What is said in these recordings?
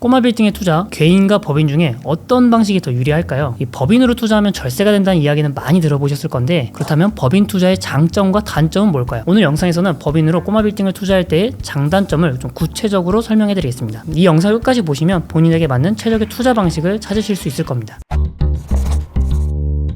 꼬마 빌딩에 투자, 개인과 법인 중에 어떤 방식이 더 유리할까요? 이 법인으로 투자하면 절세가 된다는 이야기는 많이 들어보셨을 건데, 그렇다면 법인 투자의 장점과 단점은 뭘까요? 오늘 영상에서는 법인으로 꼬마 빌딩을 투자할 때의 장단점을 좀 구체적으로 설명해 드리겠습니다. 이 영상을 끝까지 보시면 본인에게 맞는 최적의 투자 방식을 찾으실 수 있을 겁니다.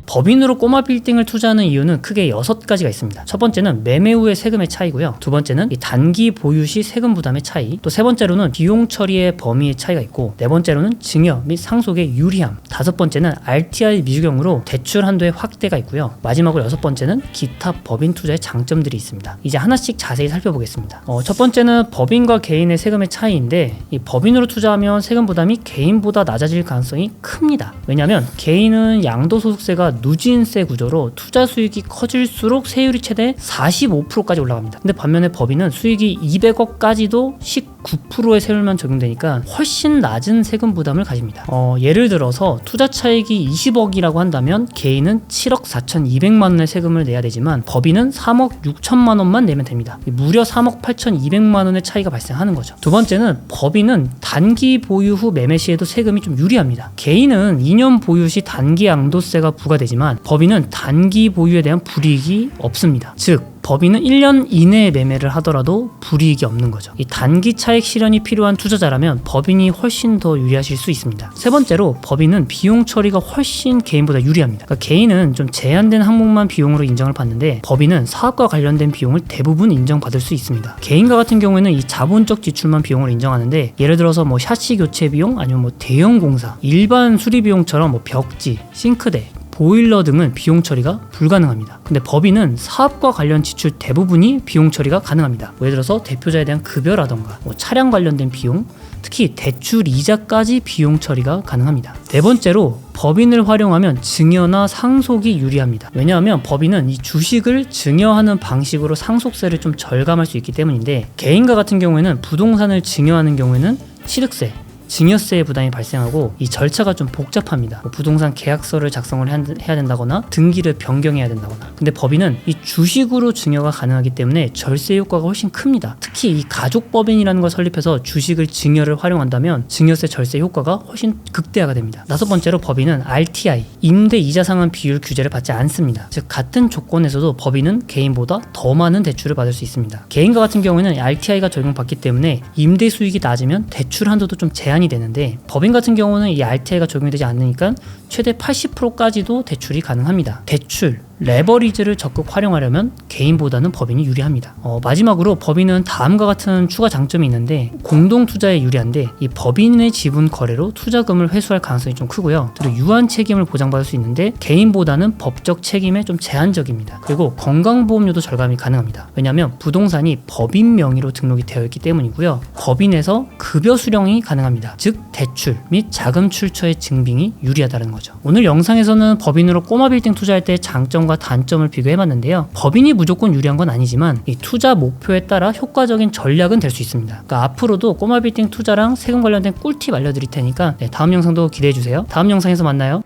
법인으로 꼬마 빌딩을 투자하는 이유는 크게 6가지가 있습니다. 첫 번째는 매매 후의 세금의 차이고요. 두 번째는 이 단기 보유 시 세금 부담의 차이, 또 세 번째로는 비용 처리의 범위의 차이가 있고, 네 번째로는 증여 및 상속의 유리함, 다섯 번째는 RTI 미적용으로 대출 한도의 확대가 있고요. 마지막으로 여섯 번째는 기타 법인 투자의 장점들이 있습니다. 이제 하나씩 자세히 살펴보겠습니다. 첫 번째는 법인과 개인의 세금의 차이인데, 이 법인으로 투자하면 세금 부담이 개인보다 낮아질 가능성이 큽니다. 왜냐하면 개인은 양도소득세가 누진세 구조로 투자 수익이 커질수록 세율이 최대 45%까지 올라갑니다. 근데 반면에 법인은 수익이 200억까지도 19%의 세율만 적용되니까 훨씬 낮은 세금 부담을 가집니다. 예를 들어서 투자 차익이 20억이라고 한다면 개인은 7억 4,200만 원의 세금을 내야 되지만 법인은 3억 6천만 원만 내면 됩니다. 무려 3억 8,200만 원의 차이가 발생하는 거죠. 두 번째는 법인은 단기 보유 후 매매 시에도 세금이 좀 유리합니다. 개인은 2년 보유 시 단기 양도세가 부과되지만 법인은 단기 보유에 대한 불이익이 없습니다. 즉 법인은 1년 이내에 매매를 하더라도 불이익이 없는 거죠. 이 단기 차익 실현이 필요한 투자자라면 법인이 훨씬 더 유리하실 수 있습니다. 세 번째로 법인은 비용 처리가 훨씬 개인보다 유리합니다. 그러니까 개인은 좀 제한된 항목만 비용으로 인정을 받는데 법인은 사업과 관련된 비용을 대부분 인정받을 수 있습니다. 개인과 같은 경우에는 이 자본적 지출만 비용을 인정하는데, 예를 들어서 뭐 샤시 교체 비용, 아니면 뭐 대형 공사, 일반 수리 비용처럼 뭐 벽지, 싱크대, 보일러 등은 비용 처리가 불가능합니다. 근데 법인은 사업과 관련 지출 대부분이 비용 처리가 가능합니다. 예를 들어서 대표자에 대한 급여라던가 뭐 차량 관련된 비용, 특히 대출 이자까지 비용 처리가 가능합니다. 네 번째로 법인을 활용하면 증여나 상속이 유리합니다. 왜냐하면 법인은 이 주식을 증여하는 방식으로 상속세를 좀 절감할 수 있기 때문인데, 개인과 같은 경우에는 부동산을 증여하는 경우에는 취득세, 증여세의 부담이 발생하고 이 절차가 좀 복잡합니다. 부동산 계약서를 작성을 해야 된다거나 등기를 변경해야 된다거나. 근데 법인은 이 주식으로 증여가 가능하기 때문에 절세 효과가 훨씬 큽니다. 특히 이 가족법인이라는 걸 설립해서 주식을 증여를 활용한다면 증여세 절세 효과가 훨씬 극대화가 됩니다. 다섯 번째로 법인은 RTI, 임대 이자 상환 비율 규제를 받지 않습니다. 즉 같은 조건에서도 법인은 개인보다 더 많은 대출을 받을 수 있습니다. 개인과 같은 경우에는 RTI가 적용받기 때문에 임대 수익이 낮으면 대출 한도도 좀 제한이 되는데, 법인 같은 경우는 이 RTI가 적용이 되지 않으니까 최대 80%까지도 대출이 가능합니다. 대출, 레버리지를 적극 활용하려면 개인보다는 법인이 유리합니다. 마지막으로 법인은 다음과 같은 추가 장점이 있는데, 공동 투자에 유리한데 이 법인의 지분 거래로 투자금을 회수할 가능성이 좀 크고요. 그리고 유한 책임을 보장받을 수 있는데 개인보다는 법적 책임에 좀 제한적입니다. 그리고 건강보험료도 절감이 가능합니다. 왜냐하면 부동산이 법인 명의로 등록이 되어 있기 때문이고요. 법인에서 급여 수령이 가능합니다. 즉 대출 및 자금 출처의 증빙이 유리하다는 거죠. 오늘 영상에서는 법인으로 꼬마 빌딩 투자할 때 장점 과 단점을 비교해봤는데요. 법인이 무조건 유리한 건 아니지만 이 투자 목표에 따라 효과적인 전략은 될 수 있습니다. 그러니까 앞으로도 꼬마 빌딩 투자랑 세금 관련된 꿀팁 알려드릴 테니까 다음 영상도 기대해주세요. 다음 영상에서 만나요.